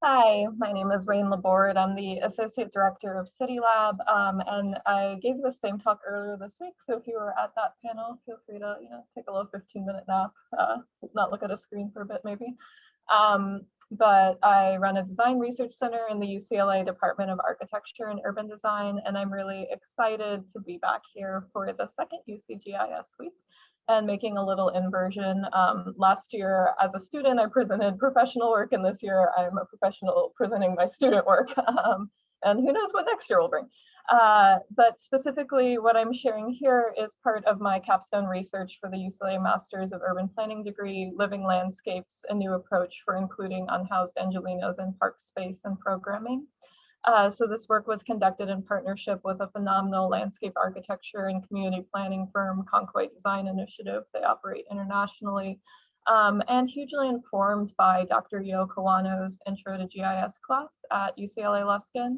Hi, my name is Rayne Laborde. I'm the Associate Director of City Lab, and I gave the same talk earlier this week. So if you were at that panel, feel free to take a little 15-minute nap, not look at a screen for a bit maybe. But I run a design research center in the UCLA Department of Architecture and Urban Design, and I'm really excited to be back here for the second UCGIS week and making a little inversion. Last year, as a student, I presented professional work, and this year I'm a professional presenting my student work. And who knows what next year will bring. But specifically, what I'm sharing here is part of my capstone research for the UCLA Masters of Urban Planning degree, Living Landscapes, a new approach for including unhoused Angelenos in park space and programming. So this work was conducted in partnership with a phenomenal landscape architecture and community planning firm, Conquet Design Initiative. They operate internationally, and hugely informed by Dr. Yo Kawano's Intro to GIS class at UCLA Luskin.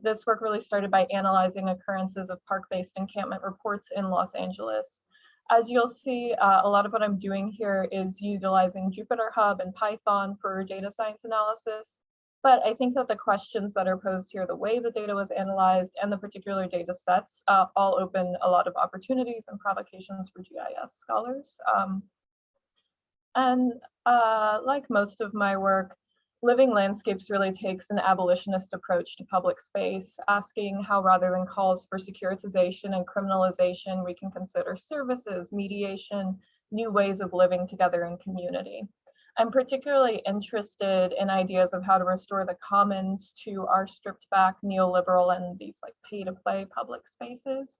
This work really started by analyzing occurrences of park-based encampment reports in Los Angeles. As you'll see, a lot of what I'm doing here is utilizing Jupyter Hub and Python for data science analysis. But I think that the questions that are posed here, the way the data was analyzed and the particular data sets all open a lot of opportunities and provocations for GIS scholars. Like most of my work, Living Landscapes really takes an abolitionist approach to public space, asking how rather than calls for securitization and criminalization, we can consider services, mediation, new ways of living together in community. I'm particularly interested in ideas of how to restore the commons to our stripped back neoliberal and these like pay to play public spaces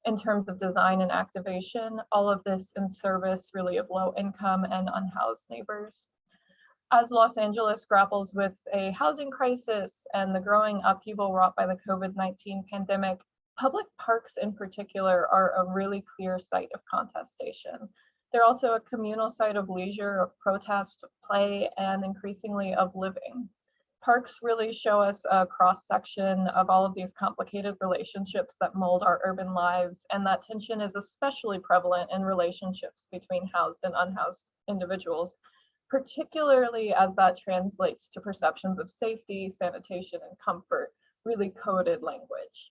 in terms of design and activation, all of this in service really of low income and unhoused neighbors. As Los Angeles grapples with a housing crisis and the growing upheaval wrought by the COVID-19 pandemic, public parks in particular are a really clear site of contestation. They're also a communal site of leisure, of protest, of play, and increasingly of living. Parks really show us a cross-section of all of these complicated relationships that mold our urban lives, and that tension is especially prevalent in relationships between housed and unhoused individuals, particularly as that translates to perceptions of safety, sanitation, and comfort, really coded language.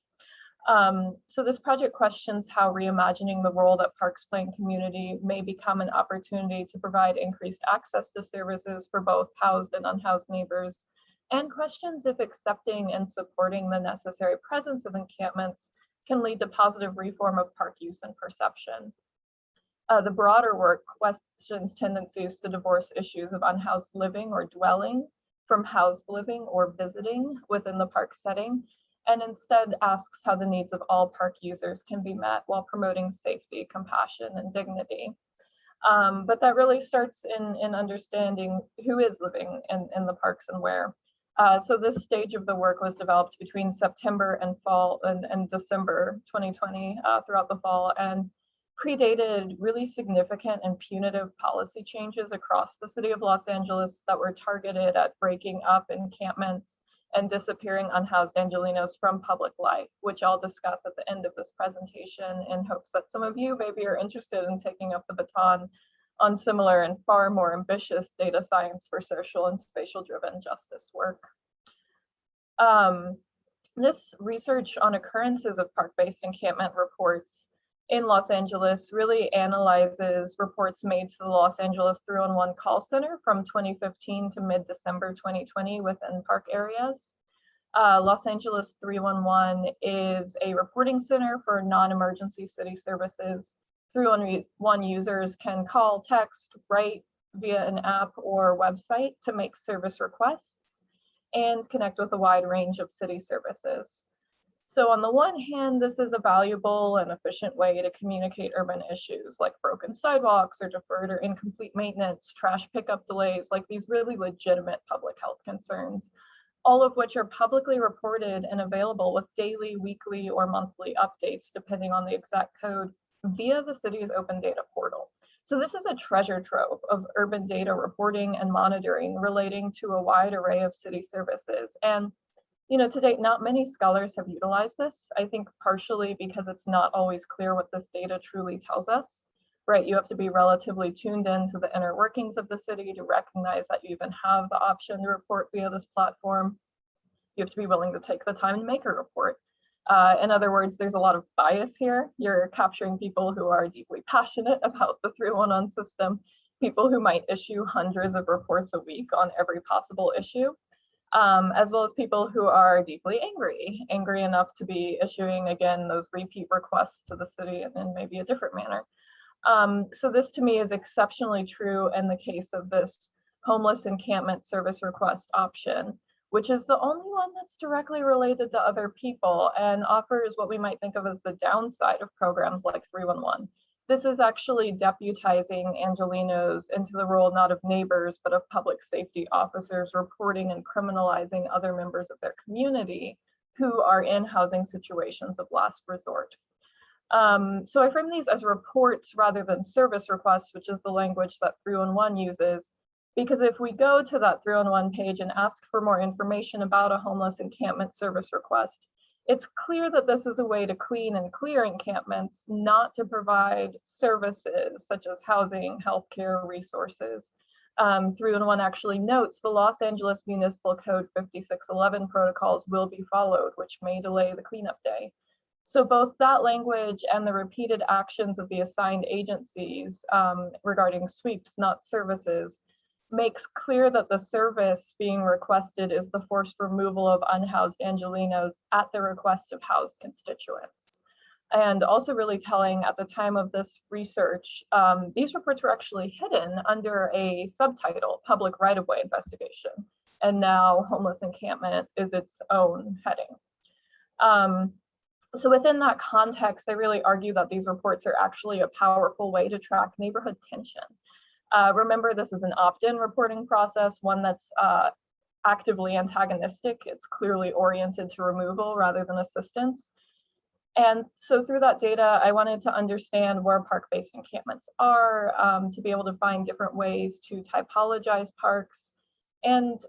So this project questions how reimagining the role that parks play in community may become an opportunity to provide increased access to services for both housed and unhoused neighbors, and questions if accepting and supporting the necessary presence of encampments can lead to positive reform of park use and perception. The broader work questions tendencies to divorce issues of unhoused living or dwelling from housed living or visiting within the park setting, and instead asks how the needs of all park users can be met while promoting safety, compassion, and dignity. But that really starts in understanding who is living in the parks and where. So this stage of the work was developed between September and fall and December 2020 throughout the fall, and predated really significant and punitive policy changes across the city of Los Angeles that were targeted at breaking up encampments and disappearing unhoused Angelenos from public life, which I'll discuss at the end of this presentation in hopes that some of you maybe are interested in taking up the baton on similar and far more ambitious data science for social and spatial driven justice work. This research on occurrences of park-based encampment reports in Los Angeles really analyzes reports made to the Los Angeles 311 call center from 2015 to mid-December 2020 within park areas. Los Angeles 311 is a reporting center for non-emergency city services. 311 users can call, text, write via an app or website to make service requests and connect with a wide range of city services. So on the one hand, this is a valuable and efficient way to communicate urban issues like broken sidewalks or deferred or incomplete maintenance, trash pickup delays, like these really legitimate public health concerns, all of which are publicly reported and available with daily, weekly, or monthly updates, depending on the exact code, via the city's open data portal. So this is a treasure trove of urban data reporting and monitoring relating to a wide array of city services. And to date, not many scholars have utilized this, I think partially because it's not always clear what this data truly tells us. right? You have to be relatively tuned into the inner workings of the city to recognize that you even have the option to report via this platform. You have to be willing to take the time to make a report. In other words, there's a lot of bias here. You're capturing people who are deeply passionate about the 311 system, people who might issue hundreds of reports a week on every possible issue, as well as people who are deeply angry enough to be issuing, again, those repeat requests to the city in maybe a different manner. So this to me is exceptionally true in the case of this homeless encampment service request option, which is the only one that's directly related to other people and offers what we might think of as the downside of programs like 311. This is actually deputizing Angelenos into the role not of neighbors, but of public safety officers reporting and criminalizing other members of their community who are in housing situations of last resort. So I frame these as reports rather than service requests, which is the language that 311 uses, because if we go to that 311 page and ask for more information about a homeless encampment service request, it's clear that this is a way to clean and clear encampments, not to provide services such as housing, healthcare, resources. 311 actually notes the Los Angeles Municipal Code 5611 protocols will be followed, which may delay the cleanup day. So both that language and the repeated actions of the assigned agencies regarding sweeps, not services, makes clear that the service being requested is the forced removal of unhoused Angelenos at the request of housed constituents. And also really telling, at the time of this research, these reports were actually hidden under a subtitle, Public Right-of-Way Investigation. And now homeless encampment is its own heading. So within that context, I really argue that these reports are actually a powerful way to track neighborhood tension. Remember, this is an opt-in reporting process, one that's actively antagonistic. It's clearly oriented to removal rather than assistance. And so through that data, I wanted to understand where park-based encampments are, to be able to find different ways to typologize parks, and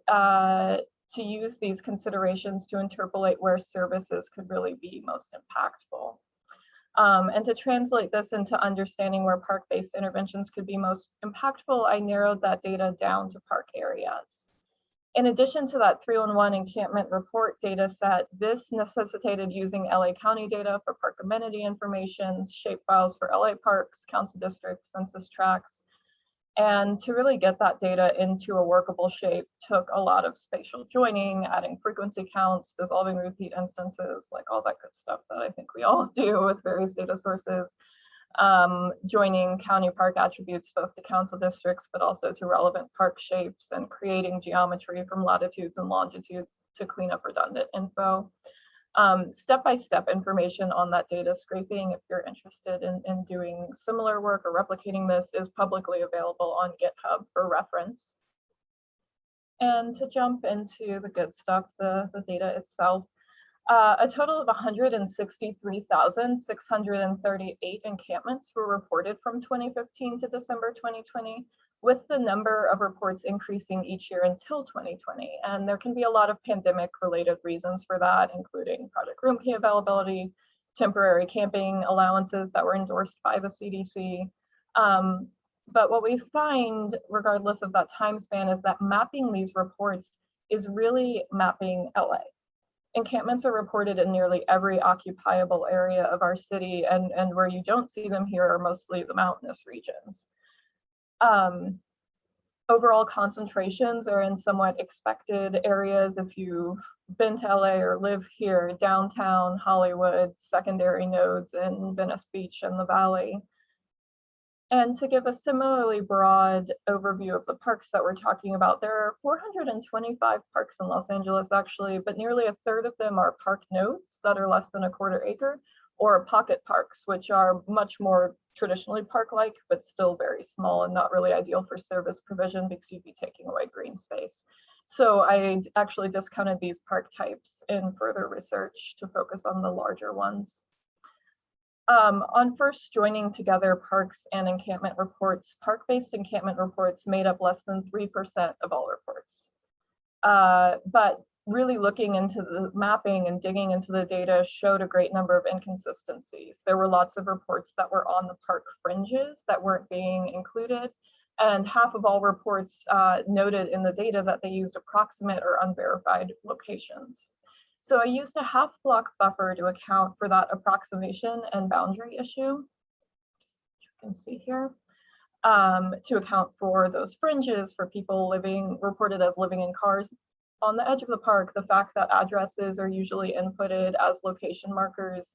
to use these considerations to interpolate where services could really be most impactful. And to translate this into understanding where park-based interventions could be most impactful, I narrowed that data down to park areas. In addition to that 311 encampment report data set, this necessitated using LA County data for park amenity information, shapefiles for LA parks, council districts, census tracts. And to really get that data into a workable shape took a lot of spatial joining, adding frequency counts, dissolving repeat instances, like all that good stuff that I think we all do with various data sources, joining county park attributes both to council districts, but also to relevant park shapes, and creating geometry from latitudes and longitudes to clean up redundant info. Step-by-step information on that data scraping, if you're interested in doing similar work or replicating this, is publicly available on GitHub for reference. And to jump into the good stuff, the data itself, a total of 163,638 encampments were reported from 2015 to December 2020, with the number of reports increasing each year until 2020. And there can be a lot of pandemic-related reasons for that, including project room key availability, temporary camping allowances that were endorsed by the CDC. But what we find, regardless of that time span, is that mapping these reports is really mapping LA. Encampments are reported in nearly every occupiable area of our city, and where you don't see them here are mostly the mountainous regions. Overall concentrations are in somewhat expected areas if you've been to LA or live here: downtown, Hollywood, secondary nodes in Venice Beach and the Valley. And to give a similarly broad overview of the parks that we're talking about, there are 425 parks in Los Angeles actually, but nearly a third of them are park nodes that are less than a quarter acre, or pocket parks, which are much more traditionally park-like, but still very small and not really ideal for service provision because you'd be taking away green space. So I actually discounted these park types in further research to focus on the larger ones. On first joining together parks and encampment reports, park-based encampment reports made up less than 3% of all reports. But really looking into the mapping and digging into the data showed a great number of inconsistencies. There were lots of reports that were on the park fringes that weren't being included. And half of all reports noted in the data that they used approximate or unverified locations. So I used a half block buffer to account for that approximation and boundary issue. You can see here. To account for those fringes for people reported as living in cars on the edge of the park, the fact that addresses are usually inputted as location markers,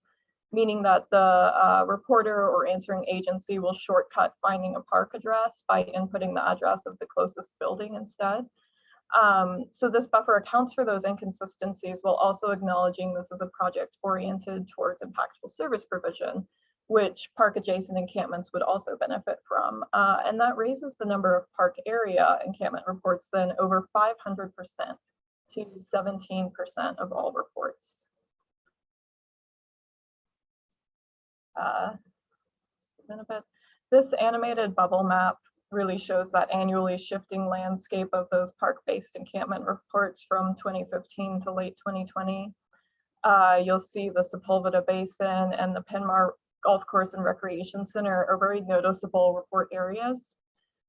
meaning that the reporter or answering agency will shortcut finding a park address by inputting the address of the closest building instead. So this buffer accounts for those inconsistencies while also acknowledging this is a project oriented towards impactful service provision, which park adjacent encampments would also benefit from. And that raises the number of park area encampment reports then over 500% to 17% of all reports. This animated bubble map really shows that annually shifting landscape of those park-based encampment reports from 2015 to late 2020. You'll see the Sepulveda Basin and the Penmar Golf Course and Recreation Center are very noticeable report areas.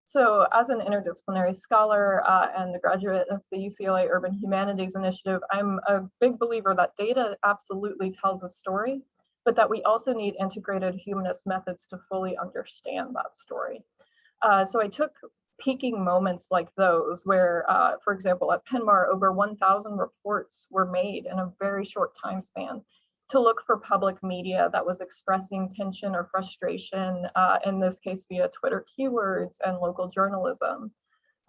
So as an interdisciplinary scholar and a graduate of the UCLA Urban Humanities Initiative, I'm a big believer that data absolutely tells a story, but that we also need integrated humanist methods to fully understand that story. So I took peaking moments like those where, for example, at Penmar, over 1,000 reports were made in a very short time span to look for public media that was expressing tension or frustration, in this case via Twitter keywords and local journalism.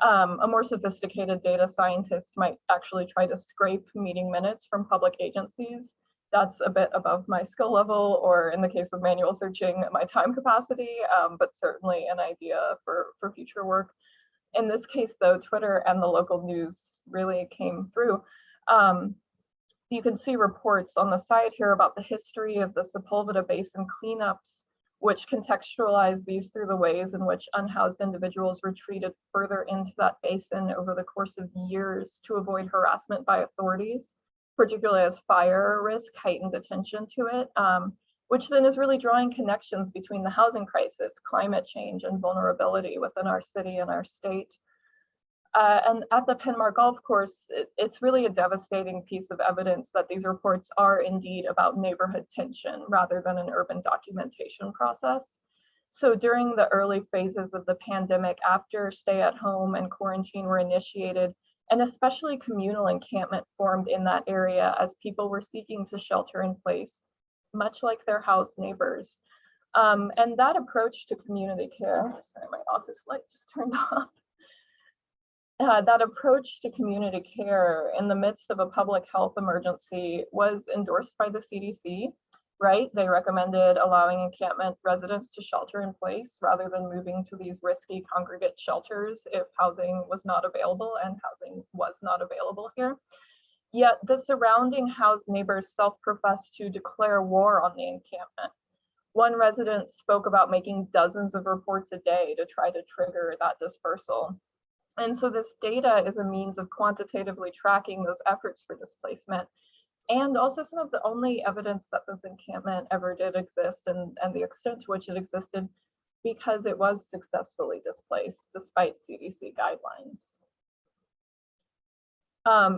A more sophisticated data scientist might actually try to scrape meeting minutes from public agencies. That's a bit above my skill level, or in the case of manual searching, my time capacity, but certainly an idea for future work. In this case though, Twitter and the local news really came through. You can see reports on the side here about the history of the Sepulveda Basin cleanups, which contextualize these through the ways in which unhoused individuals retreated further into that basin over the course of years to avoid harassment by authorities, particularly as fire risk heightened attention to it, which then is really drawing connections between the housing crisis, climate change, and vulnerability within our city and our state. And at the Penmar Golf Course, it's really a devastating piece of evidence that these reports are indeed about neighborhood tension rather than an urban documentation process. So during the early phases of the pandemic, after stay-at-home and quarantine were initiated, and especially communal encampment formed in that area as people were seeking to shelter in place, much like their house neighbors. And that approach to community care, sorry, my office light just turned off. That approach to community care in the midst of a public health emergency was endorsed by the CDC, right? They recommended allowing encampment residents to shelter in place rather than moving to these risky congregate shelters if housing was not available, and housing was not available here. Yet the surrounding housed neighbors self-professed to declare war on the encampment. One resident spoke about making dozens of reports a day to try to trigger that dispersal. And so this data is a means of quantitatively tracking those efforts for displacement, and also some of the only evidence that this encampment ever did exist, and the extent to which it existed, because it was successfully displaced despite CDC guidelines.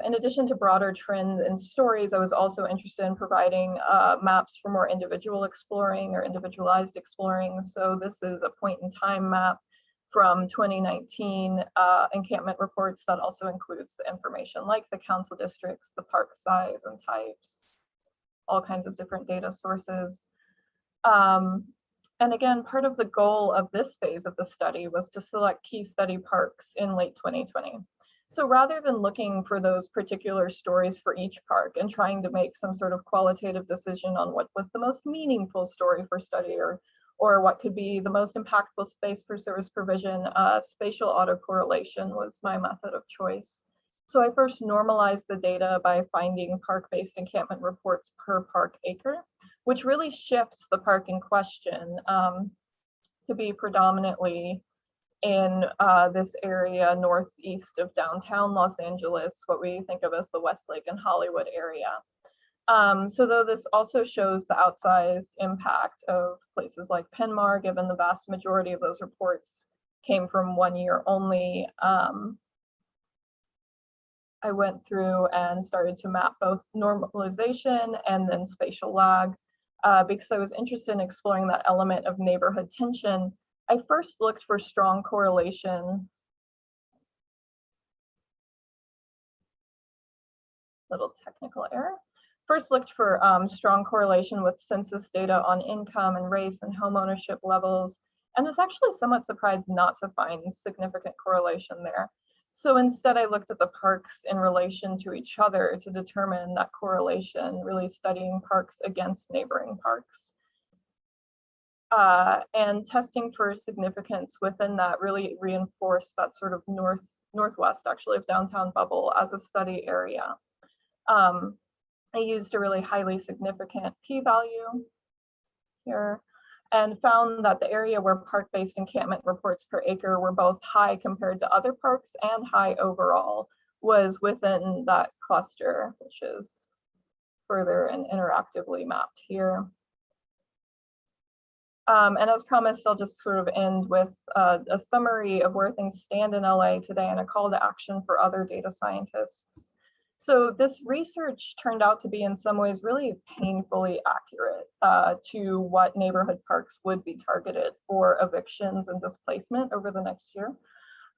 In addition to broader trends and stories, I was also interested in providing maps for more individual exploring or individualized exploring. So this is a point in time map from 2019 encampment reports that also includes the information like the council districts, the park size and types, all kinds of different data sources. And again, part of the goal of this phase of the study was to select key study parks in late 2020. So rather than looking for those particular stories for each park and trying to make some sort of qualitative decision on what was the most meaningful story for study, or what could be the most impactful space for service provision, spatial autocorrelation was my method of choice. So I first normalized the data by finding park-based encampment reports per park acre, which really shifts the park in question to be predominantly in this area northeast of downtown Los Angeles, what we think of as the Westlake and Hollywood area. So though this also shows the outsized impact of places like Penmar, given the vast majority of those reports came from 1 year only, I went through and started to map both normalization and then spatial lag because I was interested in exploring that element of neighborhood tension. I first looked for strong correlation. Little technical error. First looked for strong correlation with census data on income and race and home ownership levels, and was actually somewhat surprised not to find significant correlation there. So instead, I looked at the parks in relation to each other to determine that correlation, really studying parks against neighboring parks. And testing for significance within that really reinforced that sort of northwest actually of downtown bubble as a study area. I used a really highly significant p-value here and found that the area where park-based encampment reports per acre were both high compared to other parks and high overall was within that cluster, which is further and interactively mapped here. And as promised, I'll just sort of end with a summary of where things stand in LA today and a call to action for other data scientists. So this research turned out to be in some ways really painfully accurate to what neighborhood parks would be targeted for evictions and displacement over the next year,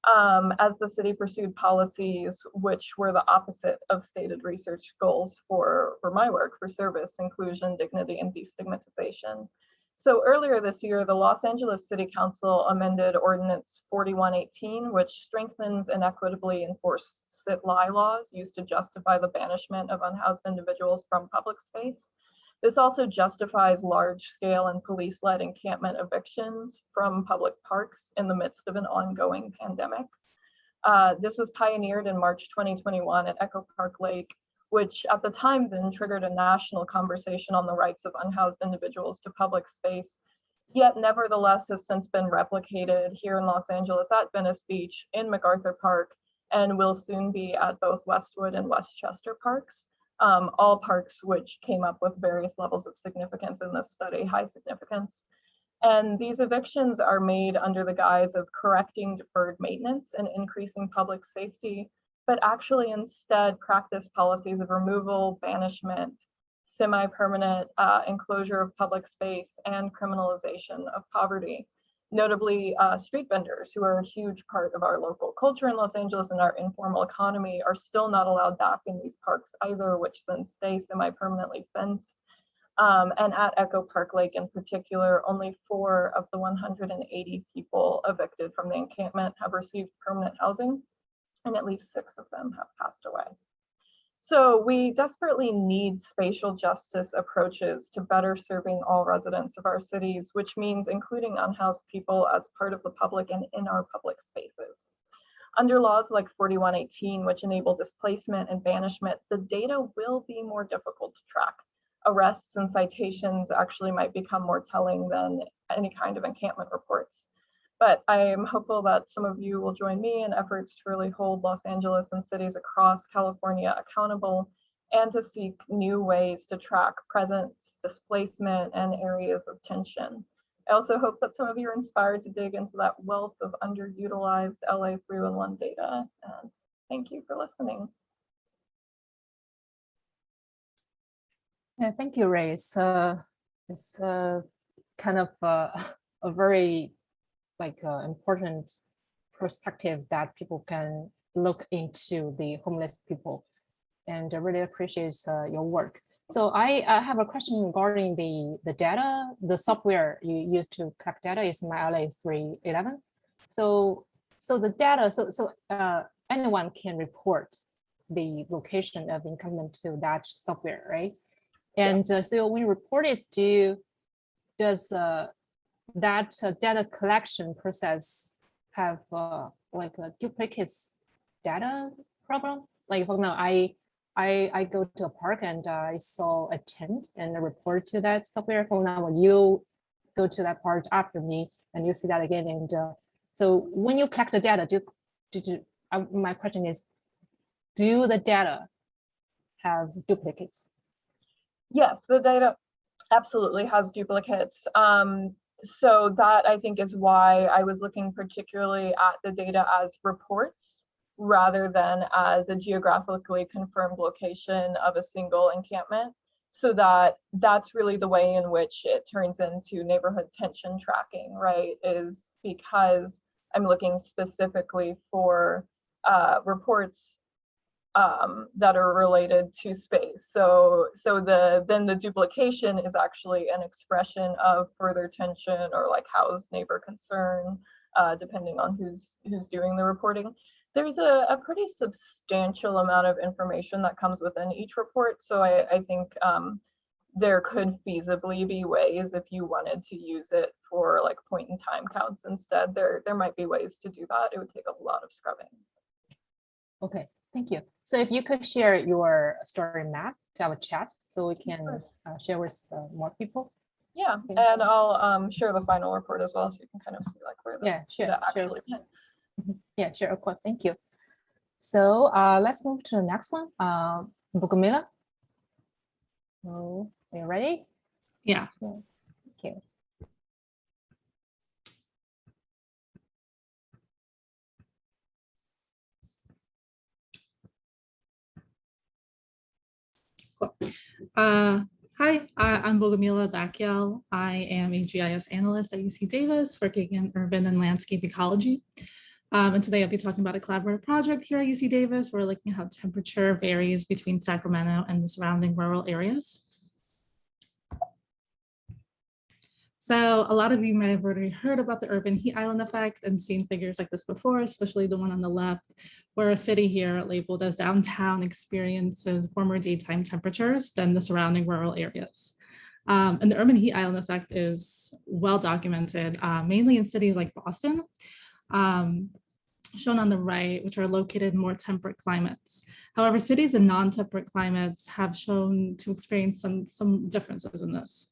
as the city pursued policies which were the opposite of stated research goals for my work, for service, inclusion, dignity, and destigmatization. So earlier this year, the Los Angeles City Council amended Ordinance 4118, which strengthens and equitably enforced sit-lie laws used to justify the banishment of unhoused individuals from public space. This also justifies large-scale and police-led encampment evictions from public parks in the midst of an ongoing pandemic. This was pioneered in March 2021 at Echo Park Lake, which at the time then triggered a national conversation on the rights of unhoused individuals to public space, yet nevertheless has since been replicated here in Los Angeles at Venice Beach, in MacArthur Park, and will soon be at both Westwood and Westchester parks, all parks which came up with various levels of significance in this study, high significance. And these evictions are made under the guise of correcting deferred maintenance and increasing public safety, but actually instead practice policies of removal, banishment, semi-permanent enclosure of public space, and criminalization of poverty. Notably, street vendors, who are a huge part of our local culture in Los Angeles and our informal economy, are still not allowed back in these parks either, which then stay semi-permanently fenced. And at Echo Park Lake in particular, only 4 of the 180 people evicted from the encampment have received permanent housing, and at least 6 of them have passed away. So we desperately need spatial justice approaches to better serving all residents of our cities, which means including unhoused people as part of the public and in our public spaces. Under laws like 4118, which enable displacement and banishment, the data will be more difficult to track. Arrests and citations actually might become more telling than any kind of encampment reports. But I am hopeful that some of you will join me in efforts to really hold Los Angeles and cities across California accountable and to seek new ways to track presence, displacement, and areas of tension. I also hope that some of you are inspired to dig into that wealth of underutilized LA 311 data. And thank you for listening. Yeah, thank you, Ray. It's kind of a very important perspective that people can look into the homeless people, and I really appreciate your work. So I have a question regarding the data. The software you use to collect data is MyLA 311. So the data, anyone can report the location of encampment to that software, right? And so when you report it, does that data collection process have like a duplicates data problem? Like, for example, I go to a park and I saw a tent and I report to that software. For example, you go to that park after me and you see that again, and So when you collect the data, my question is, do the data have duplicates? Yes, the data absolutely has duplicates. So that I think is why I was looking particularly at the data as reports rather than as a geographically confirmed location of a single encampment. So that's really the way in which it turns into neighborhood tension tracking, right? Is because I'm looking specifically for reports that are related to space. So then the duplication is actually an expression of further tension or like how's neighbor concern, depending on who's doing the reporting. There's a pretty substantial amount of information that comes within each report. So I think there could feasibly be ways, if you wanted to use it for like point in time counts instead, there might be ways to do that. It would take a lot of scrubbing. Okay, thank you. So if you could share your story map to our chat so we can share with more people. Yeah, and I'll share the final report as well so you can kind of see like where this data actually went. Yeah, sure, of course, thank you. So let's move to the next one. Bogumila. So are you ready? Yeah. Thank you. Cool. Hi, I'm Bogumila Backiel. I am a GIS analyst at UC Davis working in urban and landscape ecology. And today I'll be talking about a collaborative project here at UC Davis. We're looking at how temperature varies between Sacramento and the surrounding rural areas. So a lot of you might have already heard about the urban heat island effect and seen figures like this before, especially the one on the left, where a city here labeled as downtown experiences warmer daytime temperatures than the surrounding rural areas. And the urban heat island effect is well documented, mainly in cities like Boston, shown on the right, which are located in more temperate climates. However, cities in non-temperate climates have shown to experience some differences in this.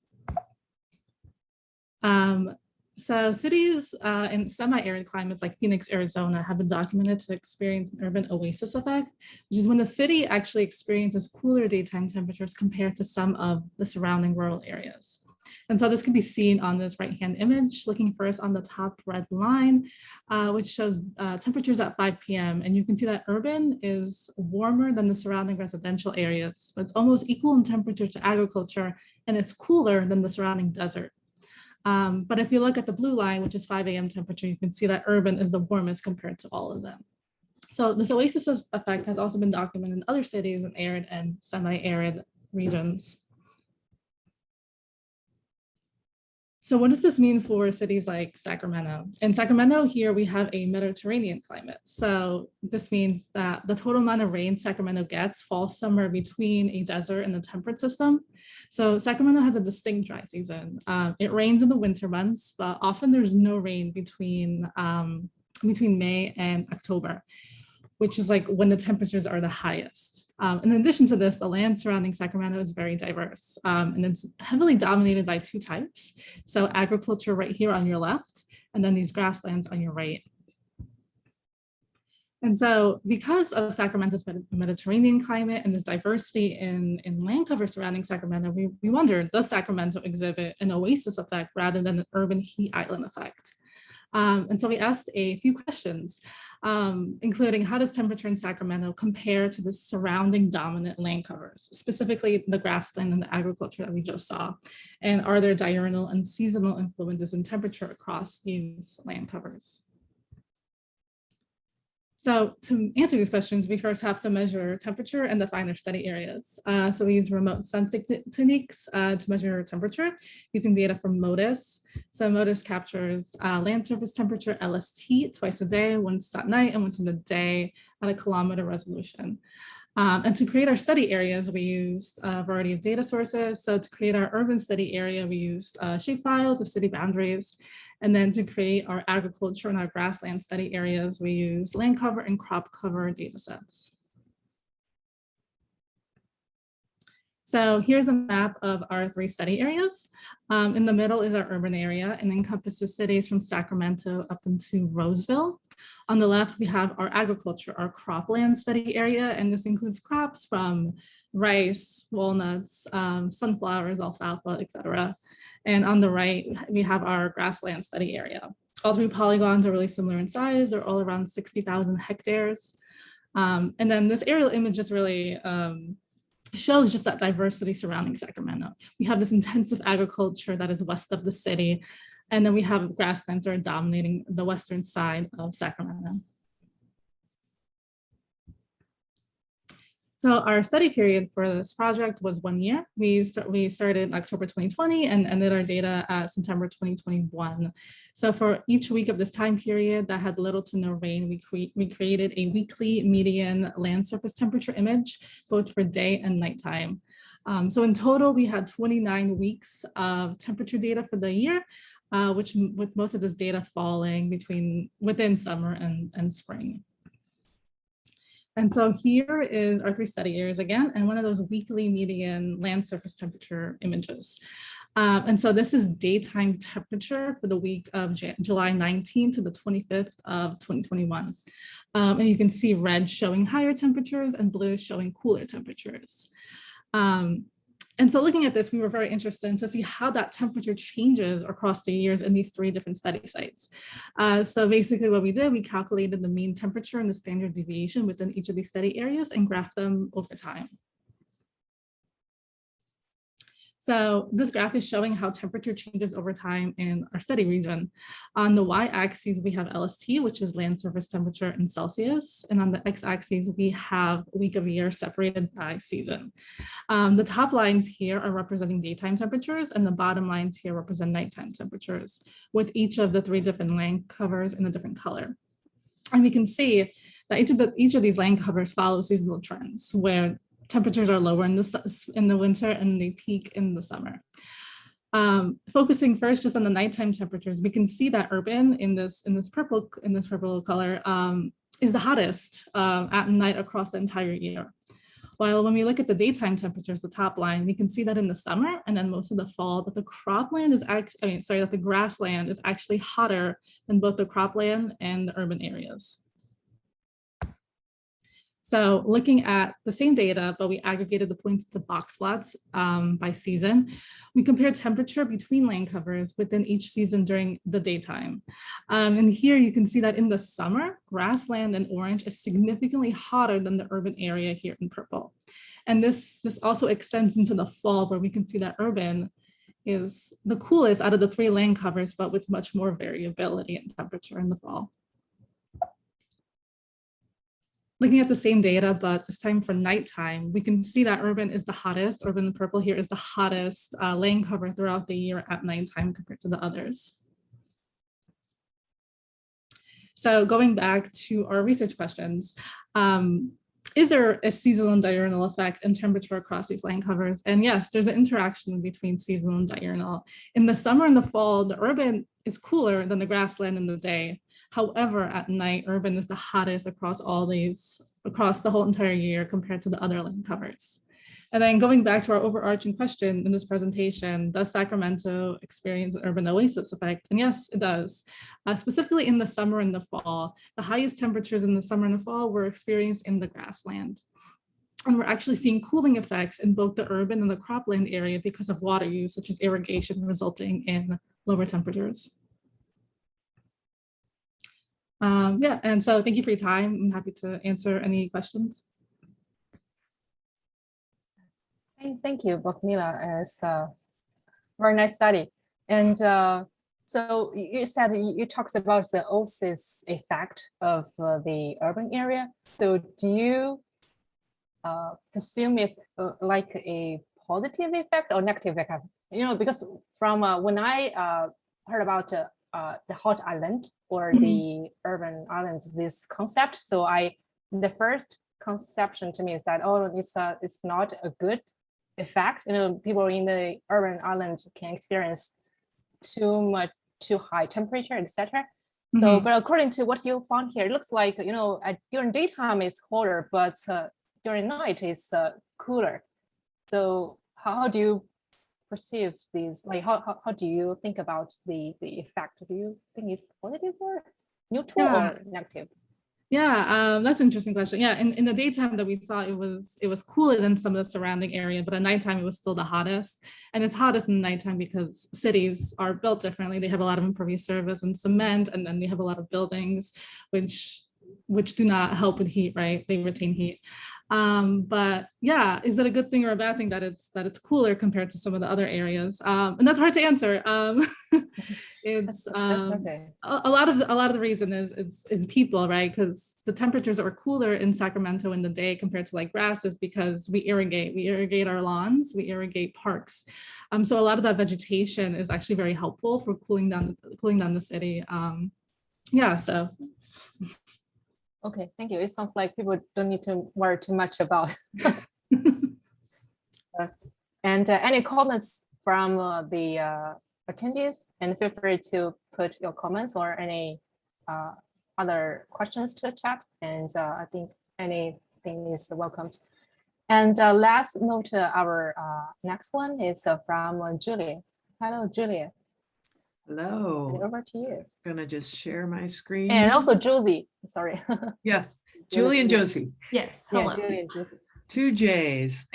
So cities in semi-arid climates like Phoenix, Arizona have been documented to experience an urban oasis effect, which is when the city actually experiences cooler daytime temperatures compared to some of the surrounding rural areas. And so this can be seen on this right-hand image, looking first on the top red line, which shows temperatures at 5 p.m. And you can see that urban is warmer than the surrounding residential areas, but it's almost equal in temperature to agriculture, and it's cooler than the surrounding desert. But if you look at the blue line, which is 5 a.m. temperature, you can see that urban is the warmest compared to all of them. So this oasis effect has also been documented in other cities in arid and semi-arid regions. So what does this mean for cities like Sacramento? In Sacramento here, we have a Mediterranean climate. So this means that the total amount of rain Sacramento gets falls somewhere between a desert and a temperate system. So Sacramento has a distinct dry season. It rains in the winter months, but often there's no rain between May and October, which is like when the temperatures are the highest. In addition to this, the land surrounding Sacramento is very diverse, and it's heavily dominated by two types. So agriculture right here on your left, and then these grasslands on your right. And so because of Sacramento's Mediterranean climate and this diversity in land cover surrounding Sacramento, we wondered, does Sacramento exhibit an oasis effect rather than an urban heat island effect? And so we asked a few questions, including how does temperature in Sacramento compare to the surrounding dominant land covers, specifically the grassland and the agriculture that we just saw? And are there diurnal and seasonal influences in temperature across these land covers? So to answer these questions, we first have to measure temperature and define their study areas. So we use remote sensing techniques to measure temperature using data from MODIS. So MODIS captures land surface temperature, LST, twice a day, once at night and once in the day at a kilometer resolution. And to create our study areas, we used a variety of data sources. So to create our urban study area, we used shapefiles of city boundaries. And then to create our agriculture and our grassland study areas, we use land cover and crop cover data sets. So here's a map of our 3 study areas. In the middle is our urban area and encompasses cities from Sacramento up into Roseville. On the left, we have our agriculture, our cropland study area, and this includes crops from rice, walnuts, sunflowers, alfalfa, etc. And on the right, we have our grassland study area. All 3 polygons are really similar in size, or all around 60,000 hectares. And then this aerial image just really shows just that diversity surrounding Sacramento. We have this intensive agriculture that is west of the city, and then we have grasslands that are dominating the western side of Sacramento. So our study period for this project was 1 year. We started in October 2020 and ended our data at September 2021. So for each week of this time period that had little to no rain, we created a weekly median land surface temperature image, both for day and nighttime. So in total, we had 29 weeks of temperature data for the year, which with most of this data falling within summer and spring. And so here is our 3 study areas again, and one of those weekly median land surface temperature images. And so this is daytime temperature for the week of July 19 to the 25th of 2021. And you can see red showing higher temperatures and blue showing cooler temperatures. And so looking at this, we were very interested to see how that temperature changes across the years in these 3 different study sites. So basically what we did, we calculated the mean temperature and the standard deviation within each of these study areas and graphed them over time. So this graph is showing how temperature changes over time in our study region. On the y-axis, we have LST, which is land surface temperature in Celsius. And on the x-axis, we have week of year separated by season. The top lines here are representing daytime temperatures, and the bottom lines here represent nighttime temperatures, with each of the 3 different land covers in a different color. And we can see that each of these land covers follow seasonal trends, where temperatures are lower in the winter and they peak in the summer. Focusing first just on the nighttime temperatures, we can see that urban in this purple color is the hottest at night across the entire year. While when we look at the daytime temperatures, the top line, we can see that in the summer and then most of the fall, that the cropland is actually, that the grassland is actually hotter than both the cropland and the urban areas. So looking at the same data, but we aggregated the points to box plots by season, we compared temperature between land covers within each season during the daytime. And here you can see that in the summer, grassland in orange is significantly hotter than the urban area here in purple. And this also extends into the fall, where we can see that urban is the coolest out of the 3 land covers, but with much more variability in temperature in the fall. Looking at the same data, but this time for nighttime, we can see that urban is the hottest. Urban purple here is the hottest land cover throughout the year at nighttime compared to the others. So going back to our research questions, is there a seasonal and diurnal effect in temperature across these land covers? And yes, there's an interaction between seasonal and diurnal. In the summer and the fall, the urban is cooler than the grassland in the day. However, at night, urban is the hottest across the whole entire year compared to the other land covers. And then going back to our overarching question in this presentation, does Sacramento experience an urban oasis effect? And yes, it does. Specifically in the summer and the fall, the highest temperatures in the summer and the fall were experienced in the grassland. And we're actually seeing cooling effects in both the urban and the cropland area because of water use, such as irrigation, resulting in lower temperatures. Yeah, and so thank you for your time. I'm happy to answer any questions. Thank you, Bogumila. It's a very nice study. And so you said you talked about the Oasis effect of the urban area. So do you presume it's like a positive effect or negative effect? You know, because from when I heard about the hot island or the urban islands, this concept. So the first conception to me is that, oh, it's not a good effect. You know, people in the urban islands can experience too high temperature, etc. So, but according to what you found here, it looks like, you know, during daytime it's colder, but during night it's cooler. So how do you perceive these? Like, how do you think about the effect? Do you think it's positive or neutral or negative? Yeah, that's an interesting question. Yeah, in the daytime that we saw, it was cooler than some of the surrounding area, but at nighttime it was still the hottest. And it's hottest in the nighttime because cities are built differently. They have a lot of impervious surface and cement, and then they have a lot of buildings, which do not help with heat, right? They retain heat. But yeah, is it a good thing or a bad thing that it's cooler compared to some of the other areas? And that's hard to answer. It's okay. a lot of the reason is people, right? Because the temperatures that were cooler in Sacramento in the day compared to like grass is because we irrigate our lawns, we irrigate parks. So a lot of that vegetation is actually very helpful for cooling down the city. Yeah, so. Okay, thank you. It sounds like people don't need to worry too much about. And any comments from the attendees? And feel free to put your comments or any other questions to the chat. And I think anything is welcomed. And last note, our next one is from Julia. Hello, Julia. Hello. Over to you. I'm gonna just share my screen. And also Josie, sorry. Yes, Julie and Josie. Yes, Yeah, hello. Julie and Josie. 2 J's.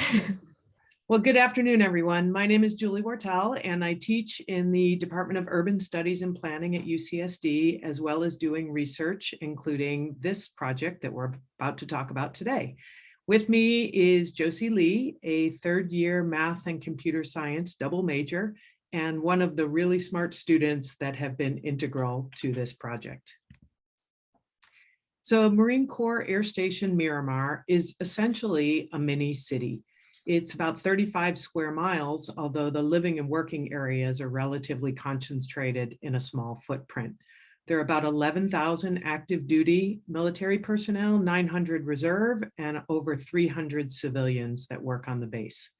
Well, good afternoon, everyone. My name is Julie Wartell, and I teach in the Department of Urban Studies and Planning at UCSD, as well as doing research, including this project that we're about to talk about today. With me is Josie Li, a third-year math and computer science double major, and one of the really smart students that have been integral to this project. So Marine Corps Air Station Miramar is essentially a mini city. It's about 35 square miles, although the living and working areas are relatively concentrated in a small footprint. There are about 11,000 active duty military personnel, 900 reserve, and over 300 civilians that work on the base.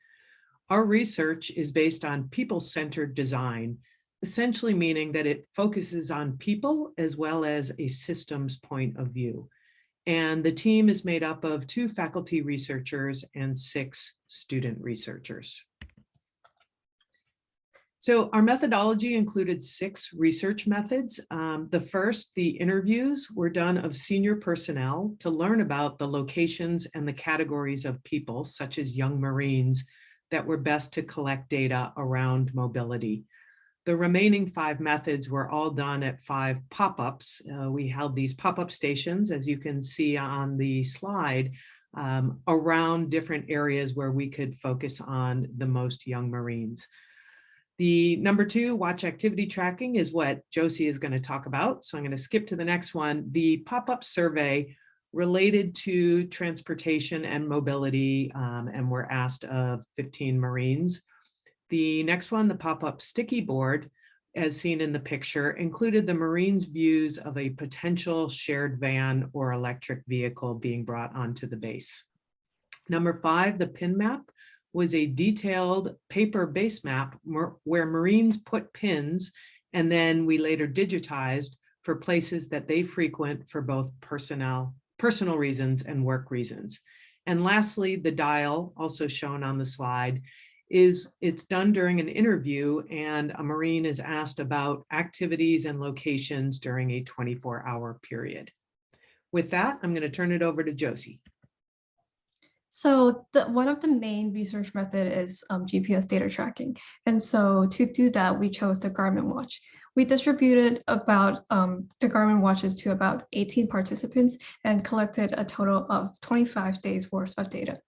Our research is based on people-centered design, essentially meaning that it focuses on people as well as a systems point of view. And the team is made up of 2 faculty researchers and 6 student researchers. So our methodology included 6 research methods. The first, the interviews, were done of senior personnel to learn about the locations and the categories of people, such as young Marines, that were best to collect data around mobility. The remaining 5 methods were all done at 5 pop-ups. We held these pop-up stations, as you can see on the slide, around different areas where we could focus on the most young Marines. The number 2, watch activity tracking, is what Josie is going to talk about. So I'm going to skip to the next one. The pop-up survey related to transportation and mobility, and were asked of 15 Marines. The next one, the pop-up sticky board, as seen in the picture, included the Marines' views of a potential shared van or electric vehicle being brought onto the base. Number 5, the pin map, was a detailed paper base map where Marines put pins, and then we later digitized for places that they frequent for both personal reasons and work reasons. And lastly, the dial, also shown on the slide, it's done during an interview, and a Marine is asked about activities and locations during a 24-hour period. With that, I'm going to turn it over to Josie. So one of the main research method is GPS data tracking. And so to do that, we chose the Garmin watch. We distributed about the Garmin watches to about 18 participants and collected a total of 25 days worth of data.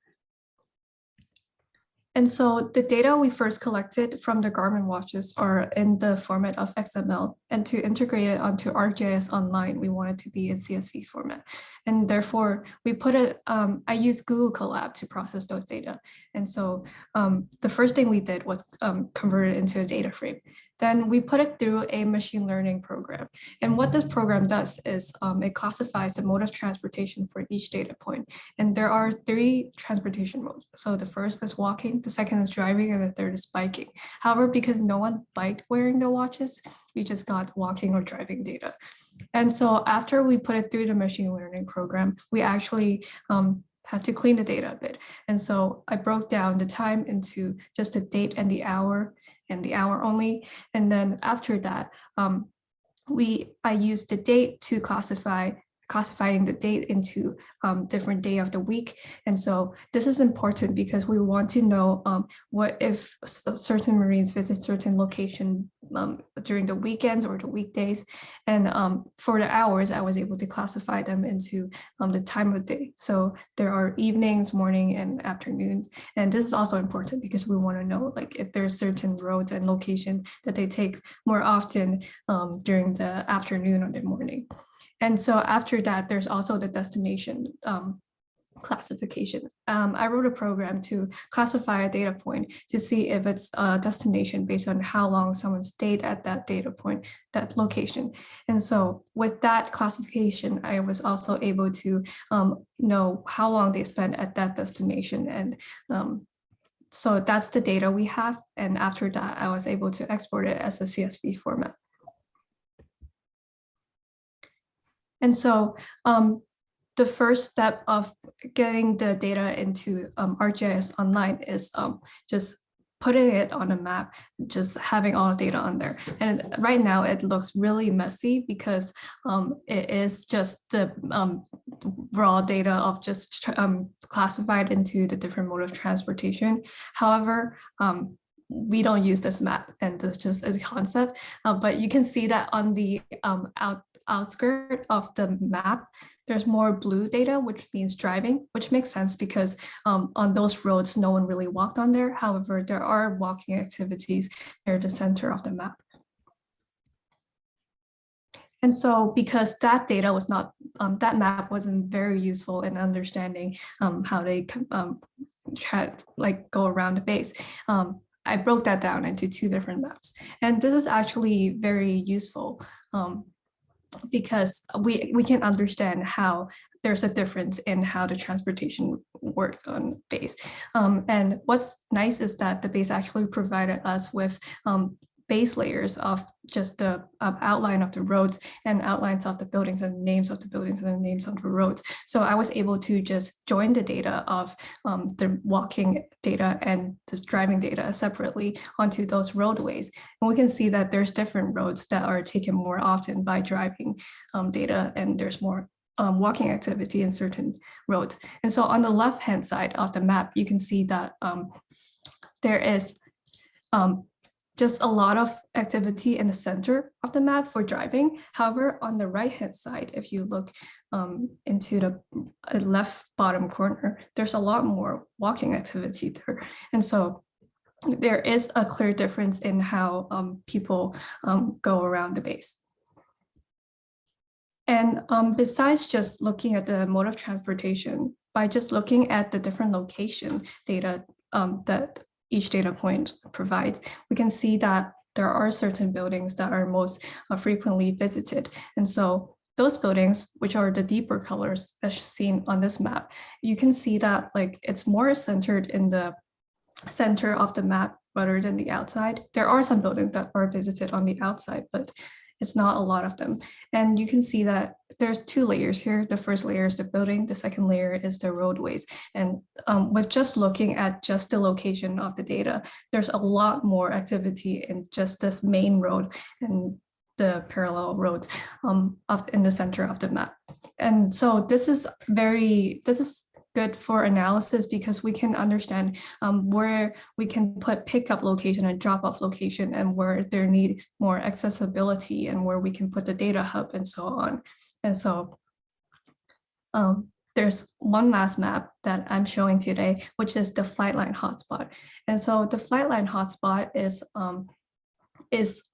And so the data we first collected from the Garmin watches are in the format of XML, and to integrate it onto ArcGIS Online, we want it to be in CSV format. And therefore, we put it, I used Google Colab to process those data. And so the first thing we did was convert it into a data frame. Then we put it through a machine learning program. And what this program does is it classifies the mode of transportation for each data point. And there are 3 transportation modes. So the first is walking, the second is driving, and the third is biking. However, because no one liked wearing the watches, we just got walking or driving data. And so after we put it through the machine learning program, we actually had to clean the data a bit. And so I broke down the time into just the date and the hour only. And then after that, I used the date to classifying the date into different day of the week. And so this is important because we want to know what if certain Marines visit certain location during the weekends or the weekdays. And for the hours, I was able to classify them into the time of day. So there are evenings, morning, and afternoons. And this is also important because we want to know like if there's certain roads and location that they take more often during the afternoon or the morning. And so after that, there's also the destination classification. I wrote a program to classify a data point to see if it's a destination based on how long someone stayed at that data point, that location. And so with that classification, I was also able to know how long they spent at that destination. And so that's the data we have. And after that, I was able to export it as a CSV format. And so the first step of getting the data into ArcGIS Online is just putting it on a map, just having all the data on there. And right now it looks really messy because it is just the raw data of just classified into the different mode of transportation. However, we don't use this map, and this just is a concept, but you can see that on the outskirt of the map, there's more blue data, which means driving, which makes sense because on those roads, no one really walked on there. However, there are walking activities near the center of the map. And so because that data was not, that map wasn't very useful in understanding how they go around the base, I broke that down into 2 different maps. And this is actually very useful because we can understand how there's a difference in how the transportation works on base. And what's nice is that the base actually provided us with base layers of just the outline of the roads and outlines of the buildings and names of the buildings and the names of the roads. So I was able to just join the data of the walking data and this driving data separately onto those roadways. And we can see that there's different roads that are taken more often by driving data, and there's more walking activity in certain roads. And so on the left-hand side of the map, you can see that there is just a lot of activity in the center of the map for driving. However, on the right-hand side, if you look into the left bottom corner, there's a lot more walking activity there. And so there is a clear difference in how people go around the base. And besides just looking at the mode of transportation, by just looking at the different location data that each data point provides, we can see that there are certain buildings that are most frequently visited. And so those buildings, which are the deeper colors as seen on this map, you can see that like it's more centered in the center of the map rather than the outside. There are some buildings that are visited on the outside, but it's not a lot of them. And you can see that there's 2 layers here. The first layer is the building. The second layer is the roadways. And with just looking at just the location of the data, there's a lot more activity in just this main road and the parallel roads up in the center of the map. And so this is good for analysis because we can understand where we can put pickup location and drop-off location and where there need more accessibility and where we can put the data hub and so on. And so there's one last map that I'm showing today, which is the flight line hotspot. And so the flight line hotspot is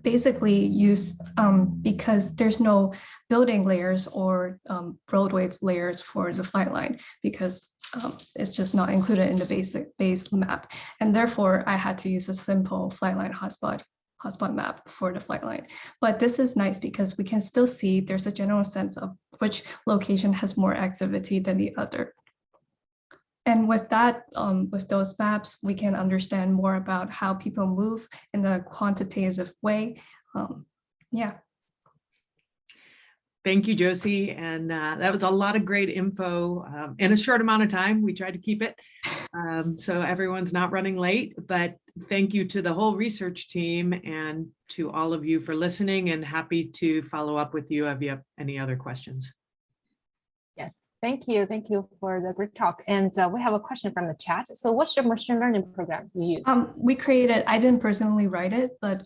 basically used because there's no building layers or roadway layers for the flight line because it's just not included in the base map. And therefore I had to use a simple flight line hotspot map for the flight line. But this is nice because we can still see there's a general sense of which location has more activity than the other. And with that, with those maps, we can understand more about how people move in a quantitative way. Yeah. Thank you, Josie. And that was a lot of great info in a short amount of time. We tried to keep it so everyone's not running late, but thank you to the whole research team and to all of you for listening, and happy to follow up with you if you have any other questions. Yes, thank you. Thank you for the great talk. And we have a question from the chat. So what's your machine learning program you use? We created, I didn't personally write it, but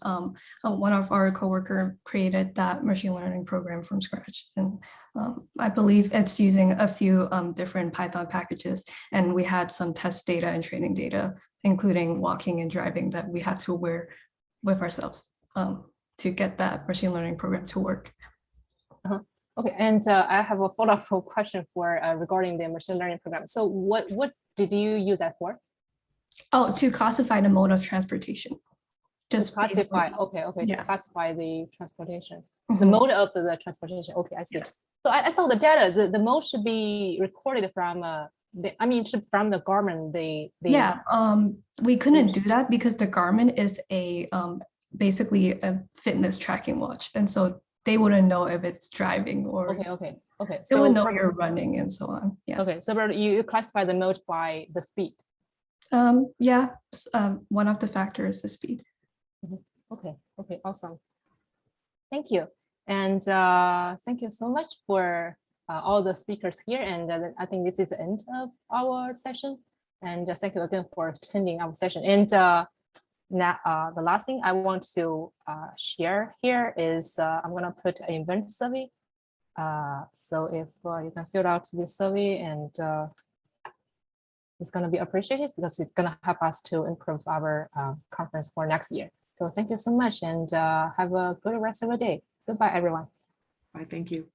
one of our coworker created that machine learning program from scratch. And I believe it's using a few different Python packages. And we had some test data and training data, including walking and driving, that we had to wear with ourselves to get that machine learning program to work. Okay, and I have a follow-up question for regarding the machine learning program. So what did you use that for? Oh, to classify the mode of transportation. Just classify. Okay, yeah. To classify the transportation, Mm-hmm. the mode of the transportation. Okay, I see. Yes. So I thought the data, the mode should be recorded from from the government. Yeah, we couldn't do that because the Garmin is a basically a fitness tracking watch, and so they wouldn't know if it's driving or okay. They So would know you're running and so on. Yeah. Okay, so you classify the mode by the speed. Yeah, one of the factors is speed. Okay, awesome. Thank you. And thank you so much for all the speakers here. And I think this is the end of our session. And thank you again for attending our session. And now the last thing I want to share here is I'm going to put an event survey. So if you can fill out this survey, and it's going to be appreciated because it's going to help us to improve our conference for next year. So thank you so much, and have a good rest of the day. Goodbye, everyone. Bye, thank you.